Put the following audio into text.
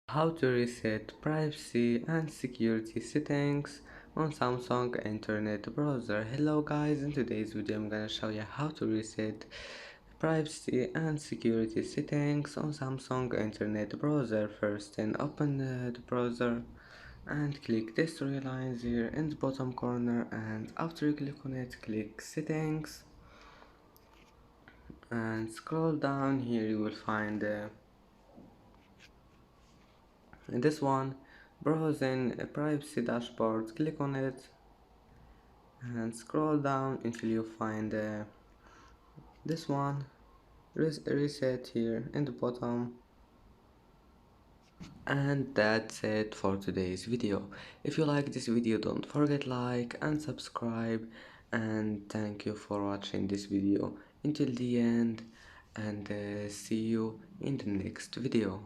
How to reset privacy and security settings on Samsung Internet Browser. Hello guys, in today's video I'm gonna show you how to reset privacy and security settings on Samsung Internet Browser. First, then open the browser and click these three lines here in the bottom corner, and after you click on it, click settings and scroll down. Here you will find this one, browsing a privacy dashboard. Click on it and scroll down until you find this one, reset here in the bottom. And that's it for today's video. If you like this video, don't forget like and subscribe, and thank you for watching this video until the end, and see you in the next video.